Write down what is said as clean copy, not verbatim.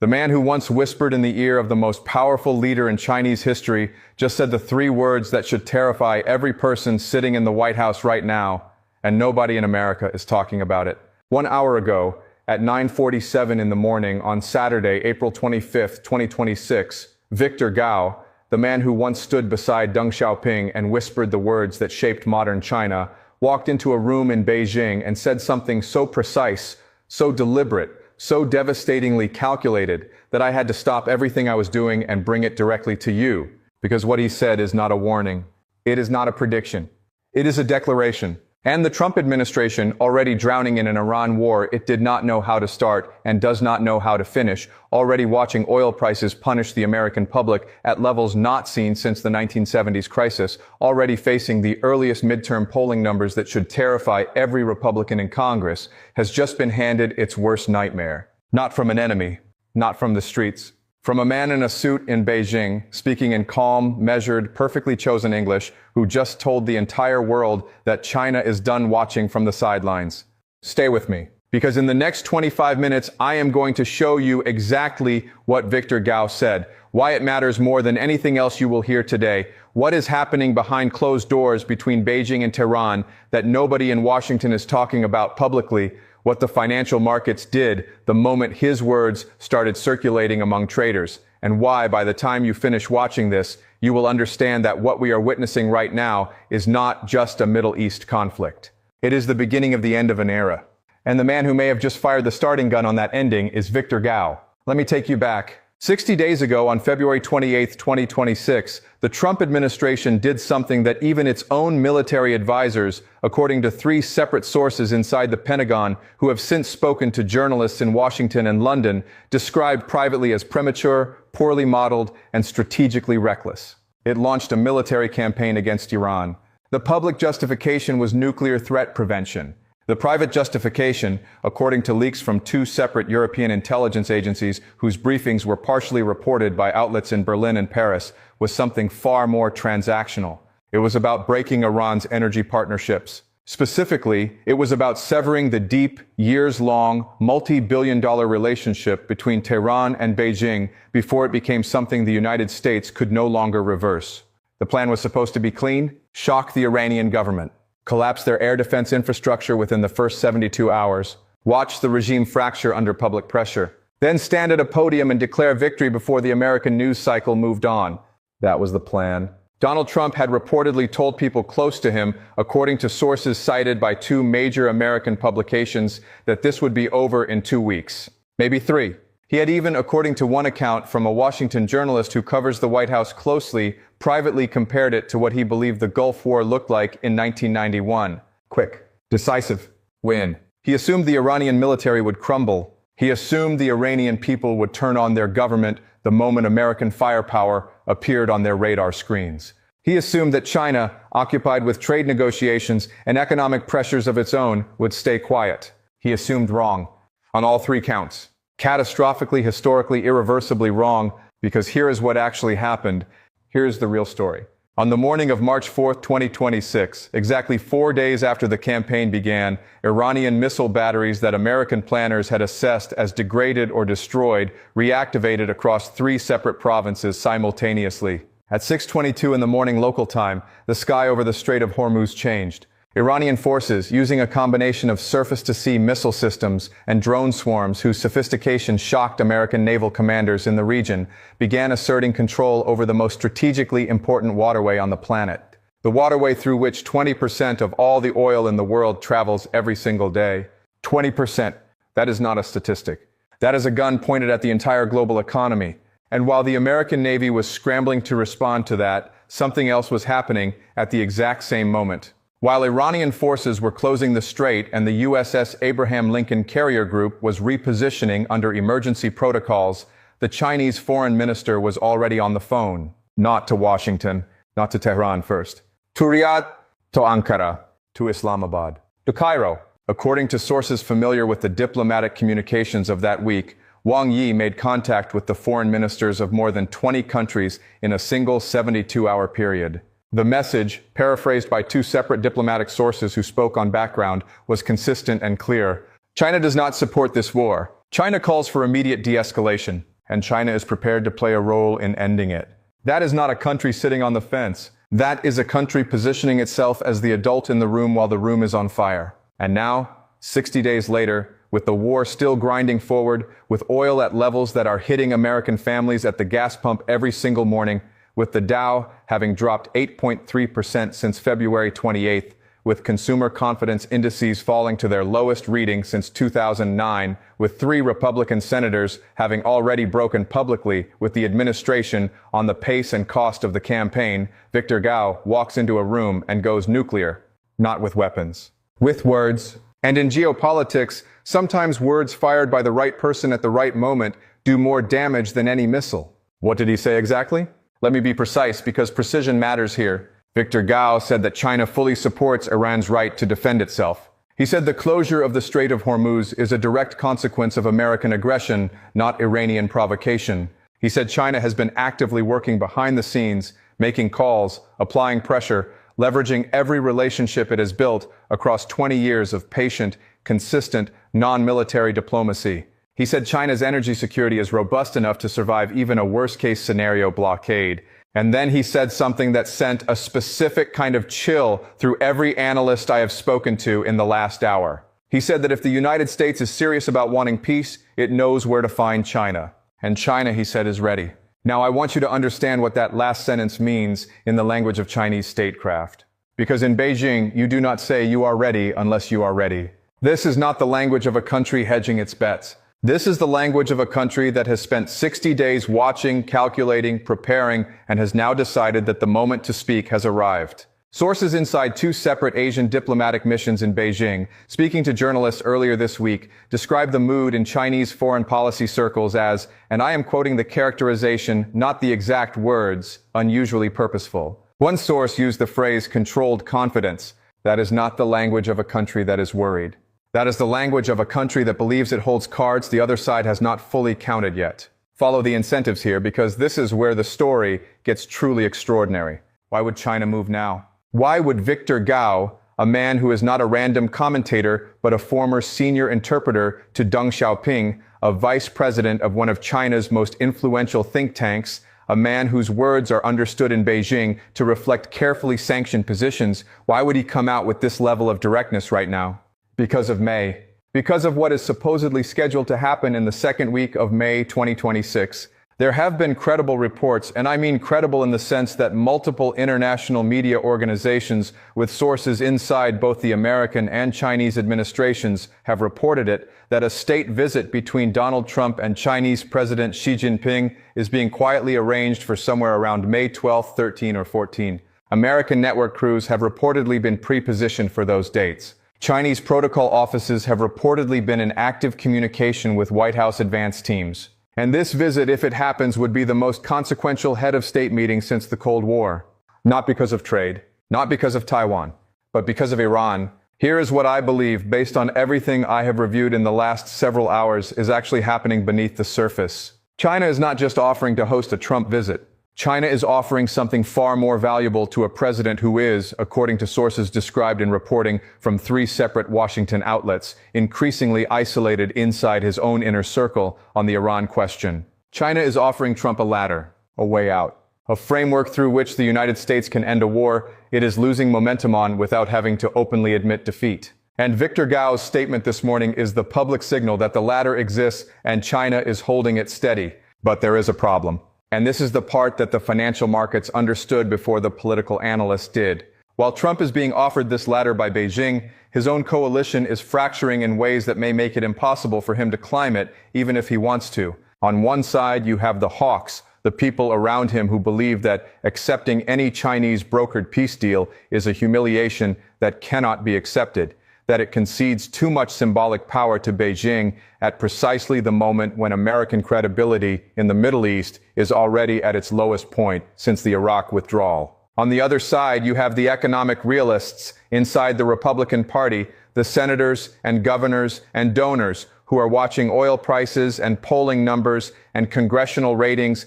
The man who once whispered in the ear of the most powerful leader in Chinese history just said the three words that should terrify every person sitting in the White House right now, and nobody in America is talking about it. 1 hour ago, at 9:47 in the morning on Saturday, April 25th, 2026, Victor Gao, the man who once stood beside Deng Xiaoping and whispered the words that shaped modern China, walked into a room in Beijing and said something so precise, so deliberate, so devastatingly calculated that I had to stop everything I was doing and bring it directly to you. Because what he said is not a warning. It is not a prediction. It is a declaration. And the Trump administration, already drowning in an Iran war it did not know how to start and does not know how to finish, already watching oil prices punish the American public at levels not seen since the 1970s crisis, already facing the earliest midterm polling numbers that should terrify every Republican in Congress, has just been handed its worst nightmare. Not from an enemy, not from the streets. From a man in a suit in Beijing, speaking in calm, measured, perfectly chosen English, who just told the entire world that China is done watching from the sidelines. Stay with me, because in the next 25 minutes, I am going to show you exactly what Victor Gao said, why it matters more than anything else you will hear today, what is happening behind closed doors between Beijing and Tehran that nobody in Washington is talking about publicly, what the financial markets did the moment his words started circulating among traders, and why, by the time you finish watching this, you will understand that what we are witnessing right now is not just a Middle East conflict. It is the beginning of the end of an era. And the man who may have just fired the starting gun on that ending is Victor Gao. Let me take you back. 60 days ago, on February 28, 2026, the Trump administration did something that even its own military advisors, according to 3 separate sources inside the Pentagon who have since spoken to journalists in Washington and London, described privately as premature, poorly modeled, and strategically reckless. It launched a military campaign against Iran. The public justification was nuclear threat prevention. The private justification, according to leaks from 2 separate European intelligence agencies whose briefings were partially reported by outlets in Berlin and Paris, was something far more transactional. It was about breaking Iran's energy partnerships. Specifically, it was about severing the deep, years-long, multi-billion-dollar relationship between Tehran and Beijing before it became something the United States could no longer reverse. The plan was supposed to be clean, shock the Iranian government, collapse their air defense infrastructure within the first 72 hours, watch the regime fracture under public pressure, then stand at a podium and declare victory before the American news cycle moved on. That was the plan. Donald Trump had reportedly told people close to him, according to sources cited by 2 major American publications, that this would be over in 2 weeks, maybe 3. He had even, according to one account from a Washington journalist who covers the White House closely, privately compared it to what he believed the Gulf War looked like in 1991. Quick, decisive, win. He assumed the Iranian military would crumble. He assumed the Iranian people would turn on their government the moment American firepower appeared on their radar screens. He assumed that China, occupied with trade negotiations and economic pressures of its own, would stay quiet. He assumed wrong on all 3 counts. Catastrophically, historically, irreversibly wrong, because here is what actually happened. Here's the real story. On the morning of March 4th, 2026, exactly 4 days after the campaign began, Iranian missile batteries that American planners had assessed as degraded or destroyed reactivated across 3 separate provinces simultaneously. At 6:22 in the morning local time, the sky over the Strait of Hormuz changed. Iranian forces, using a combination of surface-to-sea missile systems and drone swarms whose sophistication shocked American naval commanders in the region, began asserting control over the most strategically important waterway on the planet. The waterway through which 20% of all the oil in the world travels every single day. 20%. That is not a statistic. That is a gun pointed at the entire global economy. And while the American Navy was scrambling to respond to that, something else was happening at the exact same moment. While Iranian forces were closing the strait and the USS Abraham Lincoln Carrier Group was repositioning under emergency protocols, the Chinese foreign minister was already on the phone. Not to Washington, not to Tehran first. To Riyadh, to Ankara, to Islamabad, to Cairo. According to sources familiar with the diplomatic communications of that week, Wang Yi made contact with the foreign ministers of more than 20 countries in a single 72-hour period. The message, paraphrased by 2 separate diplomatic sources who spoke on background, was consistent and clear. China does not support this war. China calls for immediate de-escalation, and China is prepared to play a role in ending it. That is not a country sitting on the fence. That is a country positioning itself as the adult in the room while the room is on fire. And now, 60 days later, with the war still grinding forward, with oil at levels that are hitting American families at the gas pump every single morning, with the Dow having dropped 8.3% since February 28th, with consumer confidence indices falling to their lowest reading since 2009, with 3 Republican senators having already broken publicly with the administration on the pace and cost of the campaign, Victor Gao walks into a room and goes nuclear, not with weapons, with words. And in geopolitics, sometimes words fired by the right person at the right moment do more damage than any missile. What did he say exactly? Let me be precise, because precision matters here. Victor Gao said that China fully supports Iran's right to defend itself. He said the closure of the Strait of Hormuz is a direct consequence of American aggression, not Iranian provocation. He said China has been actively working behind the scenes, making calls, applying pressure, leveraging every relationship it has built across 20 years of patient, consistent, non-military diplomacy. He said China's energy security is robust enough to survive even a worst-case scenario blockade. And then he said something that sent a specific kind of chill through every analyst I have spoken to in the last hour. He said that if the United States is serious about wanting peace, it knows where to find China. And China, he said, is ready. Now, I want you to understand what that last sentence means in the language of Chinese statecraft. Because in Beijing, you do not say you are ready unless you are ready. This is not the language of a country hedging its bets. This is the language of a country that has spent 60 days watching, calculating, preparing, and has now decided that the moment to speak has arrived. Sources inside 2 separate Asian diplomatic missions in Beijing, speaking to journalists earlier this week, described the mood in Chinese foreign policy circles as, and I am quoting the characterization, not the exact words, unusually purposeful. One source used the phrase controlled confidence. That is not the language of a country that is worried. That is the language of a country that believes it holds cards the other side has not fully counted yet. Follow the incentives here, because this is where the story gets truly extraordinary. Why would China move now? Why would Victor Gao, a man who is not a random commentator but a former senior interpreter to Deng Xiaoping, a vice president of one of China's most influential think tanks, a man whose words are understood in Beijing to reflect carefully sanctioned positions, why would he come out with this level of directness right now? Because of May. Because of what is supposedly scheduled to happen in the second week of May 2026. There have been credible reports, and I mean credible in the sense that multiple international media organizations with sources inside both the American and Chinese administrations have reported it, that a state visit between Donald Trump and Chinese President Xi Jinping is being quietly arranged for somewhere around May 12, 13, or 14. American network crews have reportedly been pre-positioned for those dates. Chinese protocol offices have reportedly been in active communication with White House advance teams. And this visit, if it happens, would be the most consequential head of state meeting since the Cold War. Not because of trade, not because of Taiwan, but because of Iran. Here is what I believe, based on everything I have reviewed in the last several hours, is actually happening beneath the surface. China is not just offering to host a Trump visit. China is offering something far more valuable to a president who is, according to sources described in reporting from 3 separate Washington outlets, increasingly isolated inside his own inner circle on the Iran question. China is offering Trump a ladder, a way out, a framework through which the United States can end a war it is losing momentum on without having to openly admit defeat. And Victor Gao's statement this morning is the public signal that the ladder exists and China is holding it steady. But there is a problem. And this is the part that the financial markets understood before the political analysts did. While Trump is being offered this ladder by Beijing, his own coalition is fracturing in ways that may make it impossible for him to climb it, even if he wants to. On one side, you have the hawks, the people around him who believe that accepting any Chinese brokered peace deal is a humiliation that cannot be accepted, that it concedes too much symbolic power to Beijing at precisely the moment when American credibility in the Middle East is already at its lowest point since the Iraq withdrawal. On the other side, you have the economic realists inside the Republican Party, the senators and governors and donors who are watching oil prices and polling numbers and congressional ratings